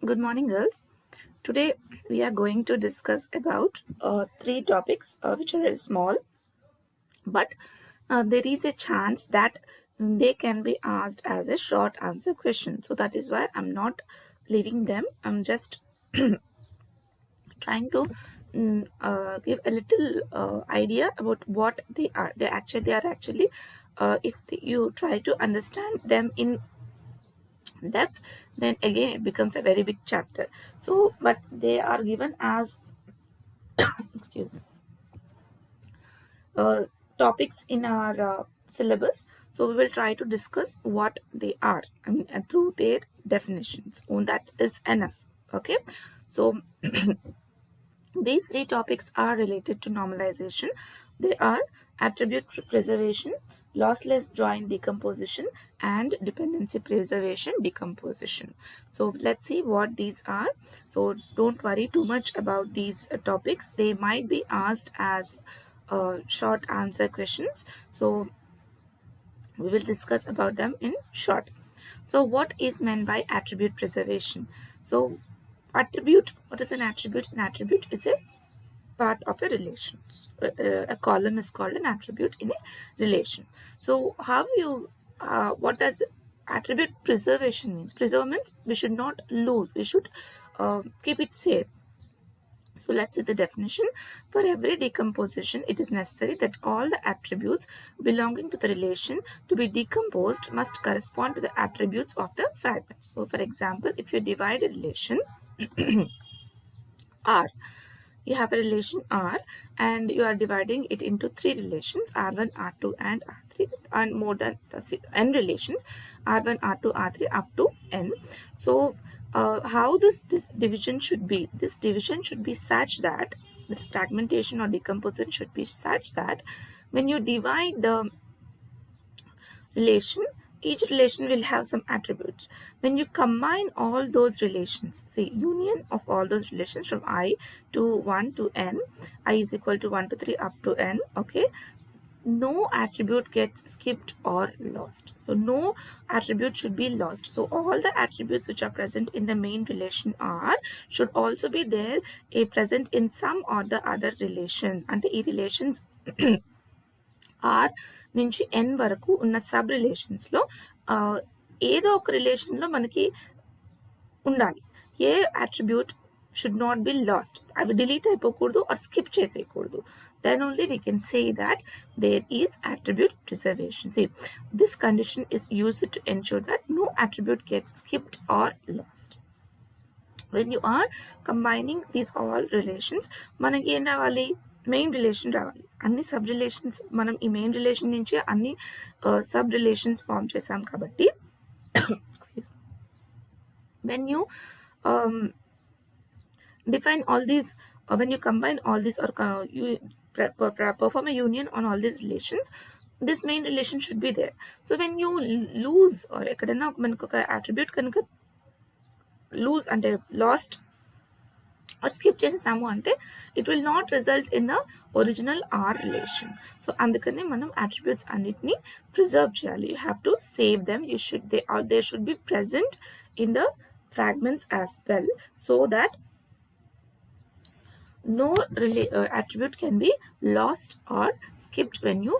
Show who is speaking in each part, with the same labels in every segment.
Speaker 1: Good morning, girls. Today we are going to discuss about three topics which are very small, but there is a chance that they can be asked as a short answer question. So that is why I'm not leaving them. I'm just trying to give a little idea about what they are. They are actually, if you try to understand them in depth, then again it becomes a very big chapter. So but they are given as excuse me uh, topics in our syllabus, so we will try to discuss what they are, and through their definitions, and that is enough. Okay, so these three topics are related to normalization. They are attribute preservation, lossless join decomposition, and dependency preservation decomposition. So let's see what these are. So don't worry too much about these topics. They might be asked as short answer questions. So we will discuss about them in short. So what is meant by attribute preservation? So attribute, what is an attribute? An attribute is a part of a relation. A column is called an attribute in a relation. So how you what does attribute preservation means? Preserve means we should not lose, we should keep it safe. So let's see the definition. For every decomposition, it is necessary that all the attributes belonging to the relation to be decomposed must correspond to the attributes of the fragments. So for example, if you divide a relation R, you have a relation R and you are dividing it into three relations, R1, R2 and R3, and more than n relations, R1, R2, R3 up to n. So how this division should be? This division should be such that this fragmentation or decomposition should be such that when you divide the relation, each relation will have some attributes. When you combine all those relations, say union of all those relations from I to 1 to n, I is equal to 1 to 3 up to n, okay, no attribute gets skipped or lost. So no attribute should be lost. So all the attributes which are present in the main relation R should also be there, present in some or the other relation. And ఈ relations are నుంచి ఎన్ వరకు ఉన్న sub రిలేషన్స్లో ఏదో ఒక రిలేషన్లో మనకి ఉండాలి. ఏ attribute should not be lost, అవి డిలీట్ అయిపోకూడదు ఆర్ స్కిప్ చేసేయకూడదు. Then only we can say that there is attribute preservation. See, this condition is used to ensure that no attribute gets skipped or lost. When you are combining these all relations, మనకి ఏం రావాలి? Main relation రావాలి. అన్ని sub relations మనం ఈ main relation నుంచి అన్ని sub relations form చేసాం కాబట్టి when you define all these, when you combine all these or you perform a union on all these relations, this main relation should be there. So when you lose or ఎక్కడైనా మనకు ఒక attribute కనుక lose అంటే lost or skip చేసేసాము అంటే it will not result in the original R relation. So అందుకని మనం attributes అన్నిటిని preserve చేయాలి. You have to save them. They should be present in the fragments as well, so that no attribute can be lost or skipped when you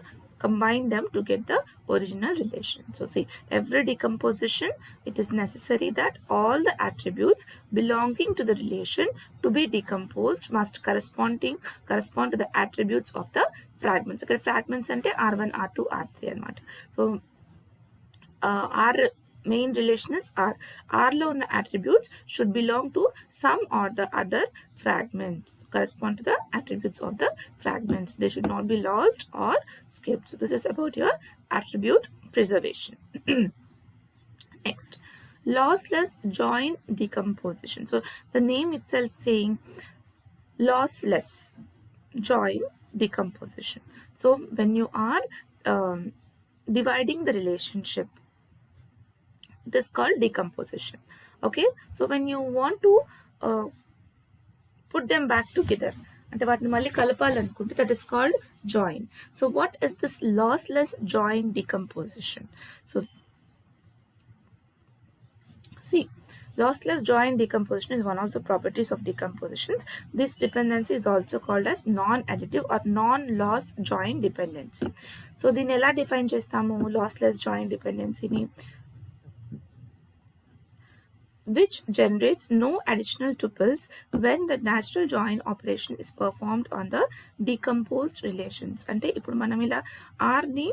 Speaker 1: combine them to get the original relation. So see, every decomposition, it is necessary that all the attributes belonging to the relation to be decomposed must correspond to the attributes of the fragments. Okay, fragments ante R1, R2, R3 anamata. So R main relation is R. R lo ఉన్న attributes should belong to some or the other fragments, correspond to the attributes of the fragments. They should not be lost or skipped. So this is about your attribute preservation. Next, lossless join decomposition. So the name itself saying lossless join decomposition. So when you are dividing the relationship, it is called decomposition. Okay, so when you want to put them back together, అంటే వాటిని మళ్ళీ కలపాలనుకుంటే, that is called join. So what is this lossless join decomposition? So see, Lossless join decomposition is one of the properties of decompositions. This dependency is also called as non-additive or non-loss join dependency. So దీన్ని ఎలా define చేస్తాము lossless join dependency ని, which generates no additional tuples when the natural join operation is performed on the decomposed relations. అంటే ఇప్పుడు మనం ఇలా r ని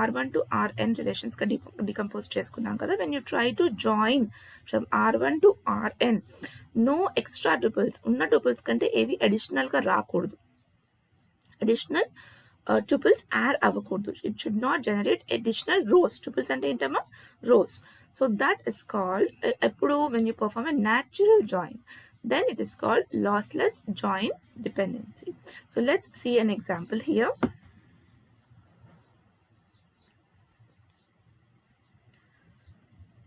Speaker 1: r1 to rn relations గా decompose చేసుకున్నాం కదా. when you try to join from r1 to rn, no extra tuples, ఉన్న tuples కంటే ఏవి అడిషనల్ గా రాకూడదు, అడిషనల్ tuples యాడ్ అవ్వకూడదు. it should not generate additional rows. tuples అంటే ఏంటమ్మా, rows. So that is called when you perform a natural join, then it is called lossless join dependency. So let's see an example here.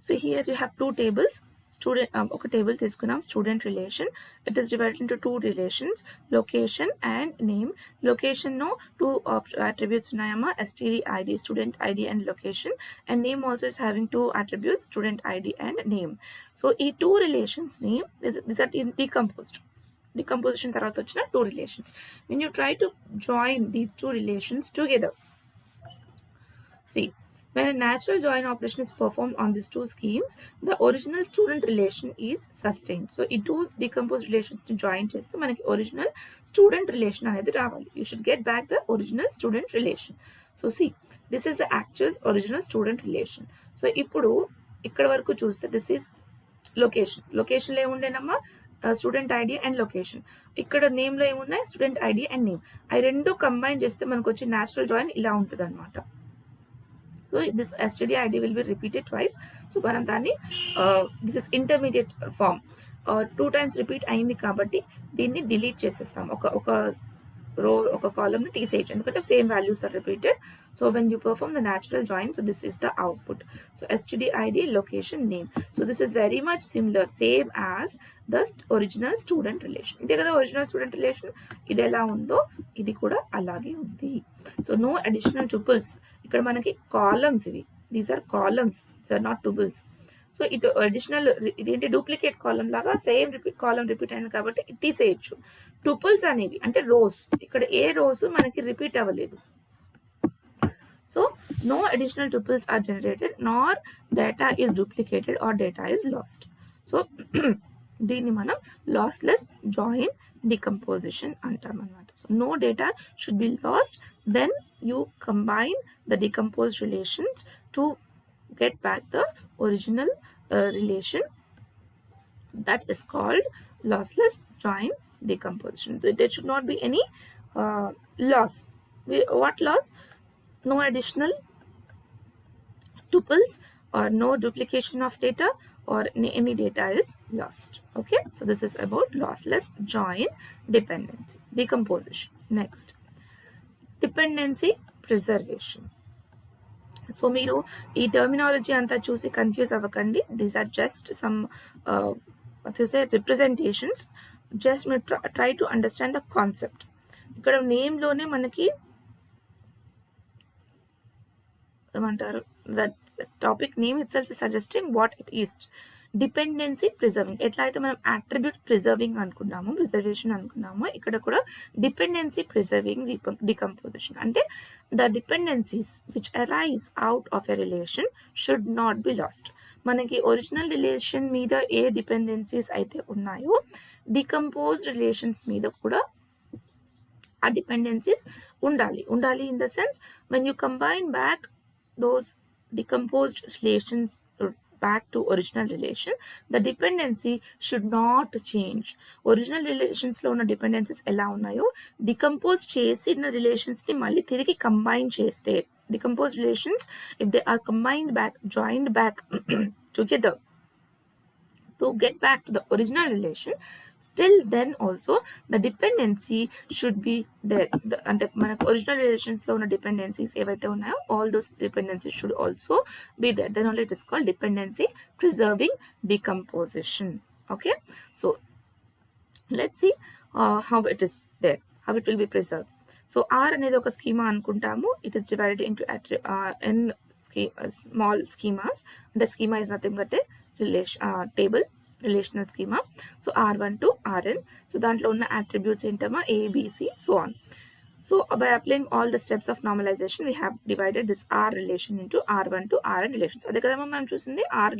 Speaker 1: So here you have two tables. Student ఒక table తీసుకున్నాం, student relation. It is divided into two relations, location and name. Location no two attributes ఉన్నాయమ్మా, std id, student id and location, and name also is having two attributes, student id and name. So ఈ two relations ని these are decomposed. Decomposition తర్వాత వచ్చిన two relations. When you try to join these two relations together, see, when a natural join operation is performed on these two schemes, the original student relation is sustained. So, ఈ two decomposed relations ని join చేస్తే మనకి original student relation అనేది రావాలి. You should get back the original student relation. So, see, this is the actual original student relation. So, ఇప్పుడు ఇక్కడ వరకు చూస్తే this is location. Location లో ఏముండేనమ్మా, స్టూడెంట్ ఐడి అండ్ లొకేషన్. ఇక్కడ నేమ్ లో ఏమున్నాయి, స్టూడెంట్ ఐడి అండ్ నేమ్. అవి రెండు కంబైన్ చేస్తే మనకు వచ్చి న్యాచురల్ జాయిన్ ఇలా ఉంటుంది అనమాట. So this std id will be repeated twice. So మనం దాన్ని this is intermediate form, two times repeat అయింది కాబట్టి దీన్ని డిలీట్ చేసేస్తాం. ఒక రో ఒక కాలమ్ ని తీసేయచ్చు, ఎందుకంటే same values are repeated. So when you perform the natural join, so this is the output. So std id location name. So this is very much similar, same as the original student relation. ఇదే కదా original student relation, ఇది ఎలా ఉందో ఇది కూడా అలాగే ఉంది. So no additional tuples. ఇక్కడ మనకి కాలమ్స్ ఇవి, these are columns, these are not tuples. So ఇది అడిషనల్, ఇదేంటి డూప్లికేట్ కాలం లాగా సేమ్ కాలం రిపీట్ అయింది కాబట్టి ఇది తీసేయచ్చు. టుపుల్స్ అనేవి అంటే రోస్, ఇక్కడ ఏ రోస్ మనకి రిపీట్ అవ్వలేదు. So no additional tuples are generated, nor data is duplicated or data is lost. So దీన్ని మనం లాస్లెస్ జాయిన్ decomposition అంటాం అన్నమాట. సో no data should be lost when you combine the decomposed relations to get back the original relation. That is called lossless join decomposition. There should not be any loss. What loss? No additional tuples or no duplication of data or any data is lost. Okay, so this is about lossless join dependency decomposition. Next, dependency preservation. So మీరు ఈ terminology అంతా చూసి confuse అవ్వకండి. These are just some representations. Just మీరు try to understand the concept. ఇక్కడ నేమ్లోనే మనకి ఏమంటారు, that topic name itself is suggesting what it is. Dependency preserving, ఎట్లా అయితే మనం అట్రిబ్యూట్ ప్రిజర్వింగ్ అనుకున్నాము, ప్రిజర్వేషన్ అనుకున్నాము, ఇక్కడ కూడా డిపెండెన్సీ ప్రిజర్వింగ్ డికంపోజిషన్. అంటే the dependencies which arise out of a relation should not be last. మనకి ఒరిజినల్ రిలేషన్ మీద ఏ డిపెండెన్సీస్ అయితే ఉన్నాయో డికంపోజ్డ్ రిలేషన్స్ మీద కూడా ఆ డిపెండెన్సీస్ ఉండాలి. In the sense when you combine back those decomposed relations back to original relation, the dependency should not change. Original relations లో ఉన్న dependencies ఎలా ఉన్నాయో decompose చేసిన relations ని మళ్ళీ తిరిగి combine చేస్తే, decomposed relations if they are combined back, joined back together to get back to the original relation, still then also the dependency should be there. అంటే మనకు ఒరిజినల్ రిలేషన్స్ లో ఉన్న డిపెండెన్సీస్ ఏవైతే ఉన్నాయో all those dependencies should also be there. Then only it is called dependency preserving decomposition. Okay, so let's see how it is there, how it will be preserved. So R అనేది ఒక schema అనుకుంటాము. It is divided into n small schemas. The schema is nothing but a table relational schema. So R1 to Rn. So దాంట్లో ఉన్న attributes ఏంటమ్మా A, B, C, so on. So by applying all the steps of normalization, we have divided this R relation into R1 to Rn relations. అదే కదమ్మా మనం చూసింది. R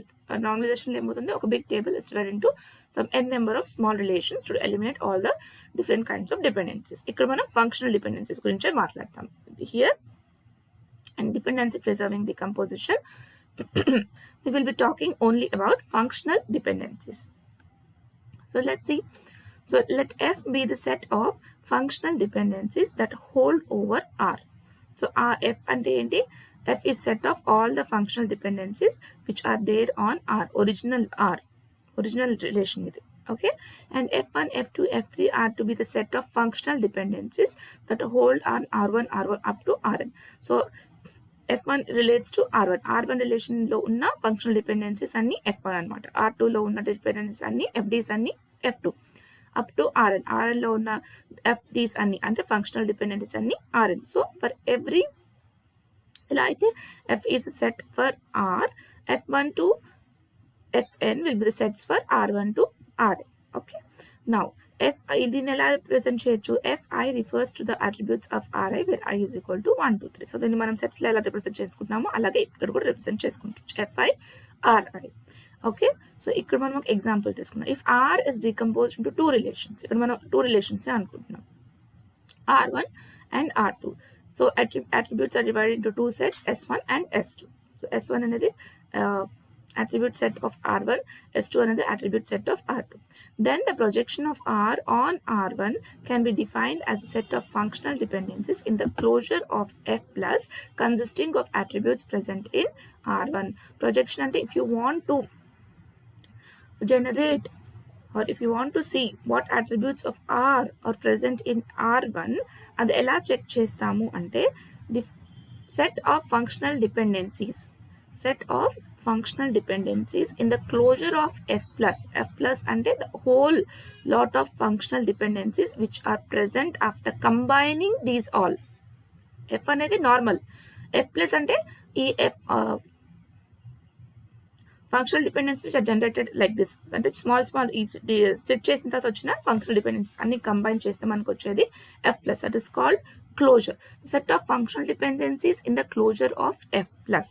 Speaker 1: normalization ఏమవుతుంది, ఒక big table is divided into some n number of small relations to eliminate all the different kinds of dependencies. ఇక్కడ మనం functional dependencies గురించే మాట్లాడతాం. Here and dependency preserving decomposition we will be talking only about functional dependencies. So let's see. So let F be the set of functional dependencies that hold over R. So F ante enti, F is set of all the functional dependencies which are there on R, original relation ఇది. Okay, and F1, F2, F3 are to be the set of functional dependencies that hold on R1 up to Rn. So F1 relates to R1. R1 relation లో ఉన్న functional dependencies అన్ని F1 అన్నమాట. R2 లో ఉన్న dependencies అన్ని FDs అన్ని F2 up to Rn. Rn లో ఉన్న FDs అన్ని అంటే functional dependencies అన్ని Rn. So for every ఇలా అయితే F is a set for R, F1 to Fn will be the sets for R1 to Rn. Okay, now దీన్ని ఎలా represent చేయొచ్చు, Fi refers to the attributes of Ri where I is equal to 1, 2, 3. So దీన్ని మనం సెట్స్లో ఎలా represent చేసుకుంటున్నామో అలాగే ఇక్కడ కూడా represent చేసుకుంటాం Fi Ri. ఓకే, సో ఇక్కడ మనం ఒక ఎగ్జాంపుల్ తీసుకున్నాం. If R is decomposed into two relations, ఇక్కడ మనం టూ రిలేషన్స్ అనుకుంటున్నాం, R1 and R2. So attributes are divided into two sets, S1 and S2. So S1 అనేది attribute set of R1, S2 another attribute set of R2. Then the projection of R on R1 can be defined as a set of functional dependencies in the closure of F plus consisting of attributes present in R1. Projection ante if you want to generate or if you want to see what attributes of R are present in R1, అది ఎలా check చేస్తాము అంటే the set of functional dependencies in the closure of F plus. F plus ante the whole lot of functional dependencies which are present after combining these all. F అనేది normal, F plus ante ఈ F functional dependencies which are generated like this, అంటే small split చేసిన తర్వాత వచ్చిన functional dependencies అన్ని combine చేస్తే మనకు వచ్చేది F plus. That is called closure. So set of functional dependencies in the closure of F plus.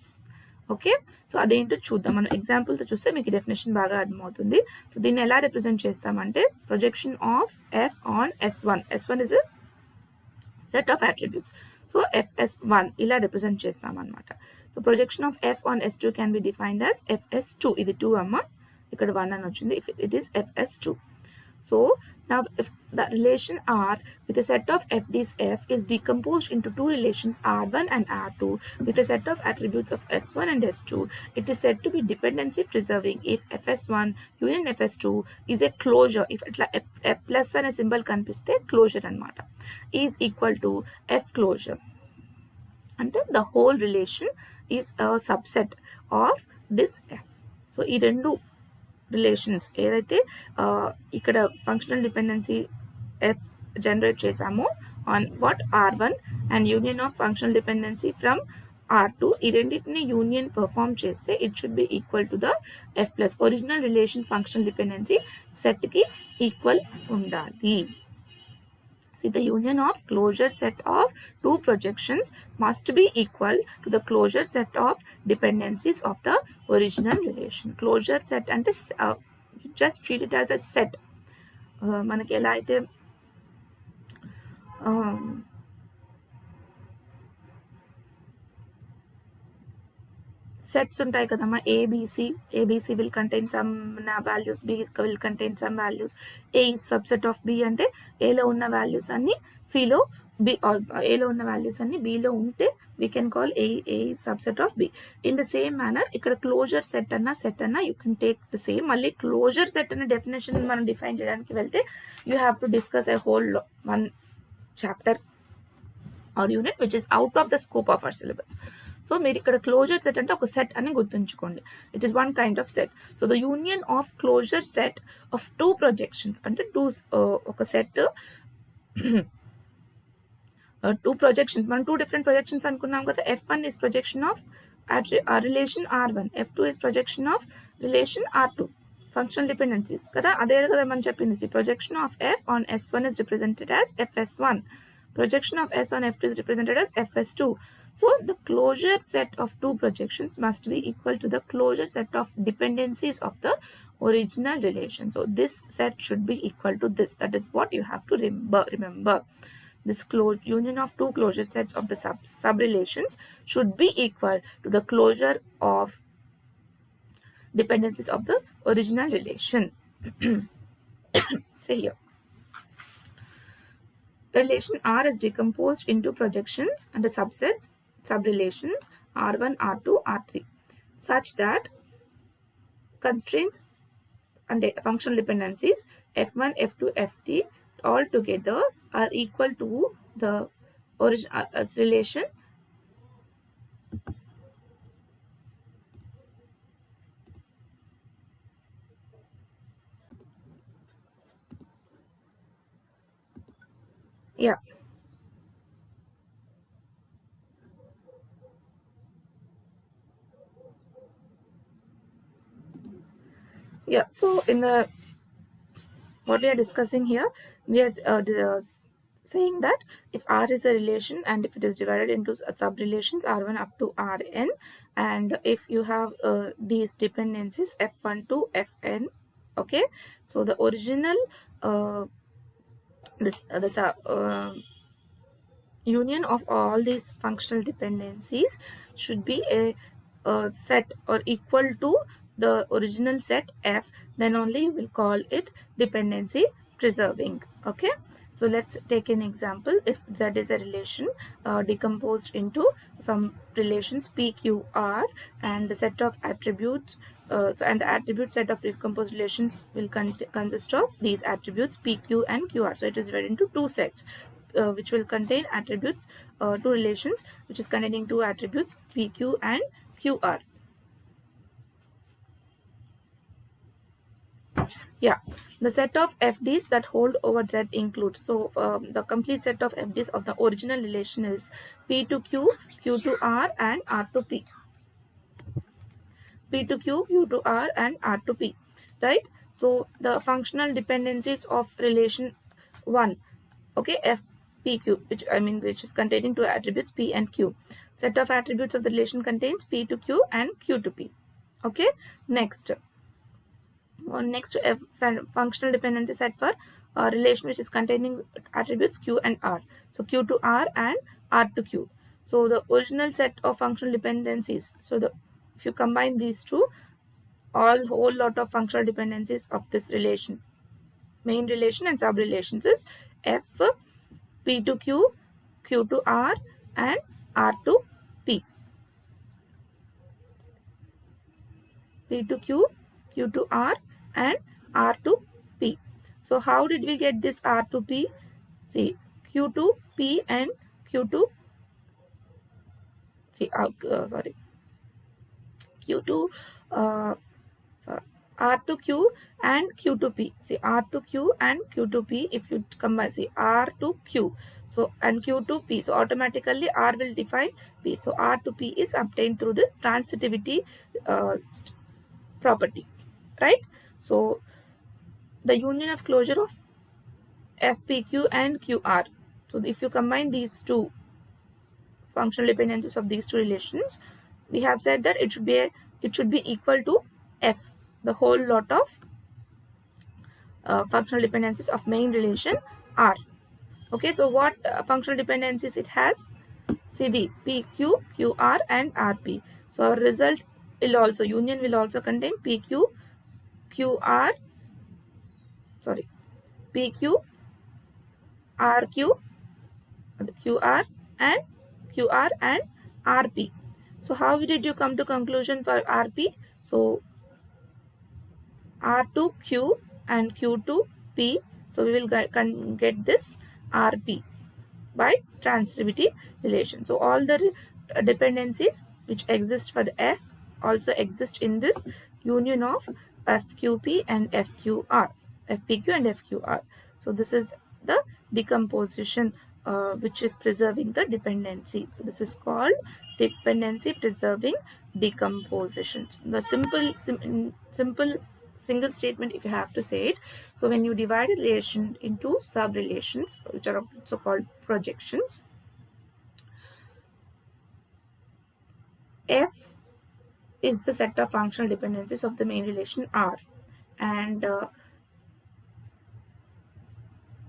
Speaker 1: Okay, so అదేంటో చూద్దాం. మనం ఎగ్జాంపుల్తో చూస్తే మీకు డెఫినేషన్ బాగా అర్థమవుతుంది. సో దీన్ని ఎలా రిప్రజెంట్ చేస్తామంటే projection of F on S1. S1 is set of attributes. So FS1 ఇలా రిప్రజెంట్ చేస్తాం అనమాట. So projection of F on S2 can be defined as FS2. ఇది 2 అమ్మ, ఇక్కడ 1 అని వచ్చింది. It is FS2. So now if the relation R with a set of FDs F is decomposed into two relations R1 and R2 with a set of attributes of S1 and S2, it is said to be dependency preserving if FS1 union FS2 is a closure. If F plus అనే symbol కనిపిస్తే closure అన్నమాట, is equal to F closure. అంటే the whole relation is a subset of this F. So ఈ రెండు relations ఏదైతే ఇక్కడ functional dependency F generate చేసామో on what R1 and union of functional dependency from R2, ఈ రెండింటిని union perform చేస్తే it should be equal to the F plus. Original relation functional dependency సెట్కి equal ఉండాలి. See, the union of closure set of two projections must be equal to the closure set of dependencies of the original relation. Closure set and just treat it as a set. మనకి ఎలా అయితే sets ఉంటాయి కదమ్మా, A B C will contain some values, B will contain some values, A subset of B అంటే ఏలో ఉన్న values అన్ని సిలో బి, ఏలో ఉన్న వాల్యూస్ అన్ని బిలో ఉంటే we can call A subset of B. In the same manner ఇక్కడ క్లోజర్ సెట్ అన్నా you can take the same. మళ్ళీ క్లోజర్ సెట్ అనే డెఫినేషన్ మనం డిఫైన్ చేయడానికి వెళ్తే you have to discuss a whole one chapter or unit which is out of the scope of our syllabus. So మీరు ఇక్కడ closure set అంటే ఒక set అని గుర్తుంచుకోండి. It is one kind of set. So the union of closure set of two projections అంటే ఒక set two projections, మనం two different projections అనుకున్నాం కదా. F1 is projection of relation R1, F2 is projection of relation R2. Functional dependencies kada అదే కదా మనం చెప్పింది. Projection of F on S1 is represented as FS1. Projection of S on F2 is represented as FS2. So the closure set of two projections must be equal to the closure set of dependencies of the original relation. So this set should be equal to this. That is what you have to remember. This union of two closure sets of the sub-relations should be equal to the closure of dependencies of the original relation. Say here. The relation R is decomposed into projections and the subsets, sub-relations R1, R2, R3 such that constraints and functional dependencies F1, F2, Ft all together are equal to the relation yeah. Yeah, so in the what we are discussing here, we are saying that if R is a relation and if it is divided into sub-relations R1 up to Rn, and if you have these dependencies F1 to Fn, okay, so the original this union of all these functional dependencies should be a set or equal to the original set F, then only you will call it dependency preserving. Okay, so let's take an example. If Z is a relation decomposed into some relations P, Q, R, and the set of attributes and the attribute set of decomposed relations will consist of these attributes P, Q, and QR. So it is divided into two sets which will contain attributes, two relations which is containing two attributes PQ and QR. Yeah, the set of FDs that hold over Z includes, so the complete set of FDs of the original relation is P to Q, Q to R, and R to P. P to Q, Q to R, and R to P, right? So the functional dependencies of relation 1, okay, F P Q, which is containing two attributes P and Q. Set of attributes of the relation contains P to Q and Q to P. Okay, next to F functional dependency set for relation which is containing attributes Q and R. So Q to R and R to Q. So the original set of functional dependencies. So if you combine these two, whole lot of functional dependencies of this relation, main relation and sub relations, is F P to Q, Q to R, and R to P. P to Q, Q to R, and R to P. So how did we get this R to P? See, Q to P and Q to sorry, Q to R to Q and Q to P. See, R to Q and Q to P. If you combine, see, R to Q, so and Q to P, so automatically R will define P. So R to P is obtained through the transitivity property, right? So the union of closure of FPQ and QR. So if you combine these two functional dependencies of these two relations, we have said that it should be equal to F, the whole lot of functional dependencies of main relation R. Okay, so what functional dependencies it has? See, the PQ, QR, and RP. So our result will also, union will also contain PQ, QR, sorry, PQ, RQ, QR, and QR and RP. So how did you come to conclusion for RP? So R to Q and Q to P. So we will get this RP by transitivity relation. So all the dependencies which exist for the F also exist in this union of FQP and FQR, FPQ and FQR. So this is the decomposition which is preserving the dependency. So this is called dependency preserving decompositions. The simple single statement, if you have to say it. So when you divide a relation into sub relations, which are also called projections, F is the set of functional dependencies of the main relation R, and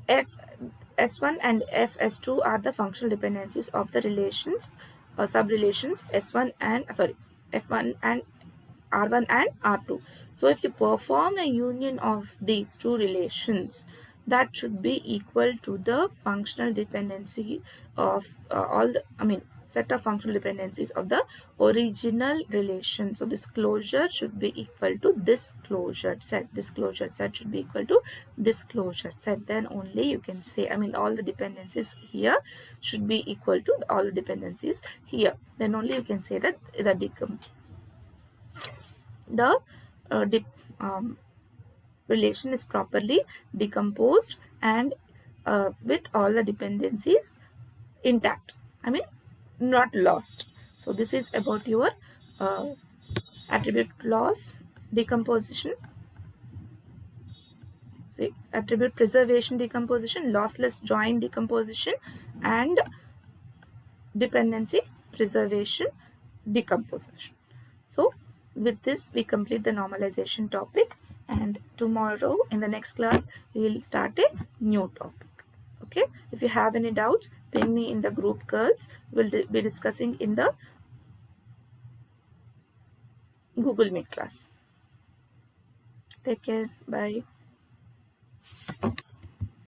Speaker 1: F S1 and Fs2 are the functional dependencies of the relations sub-relations S1 and F1 and R1 and R2. So if you perform a union of these two relations, that should be equal to the functional dependency of all the, set of functional dependencies of the original relation. So this closure should be equal to this closure set. This closure set should be equal to this closure set. Then only you can say, all the dependencies here should be equal to all the dependencies here. Then only you can say that the relation is properly decomposed and with all the dependencies intact, not lost. So this is about your uh, attribute loss decomposition, see, attribute preservation decomposition, lossless join decomposition, and dependency preservation decomposition. So with this we complete the normalization topic, and tomorrow in the next class we will start a new topic. Okay, if you have any doubts, ping me in the group, girls. We'll be discussing in the Google Meet class. Take care. Bye.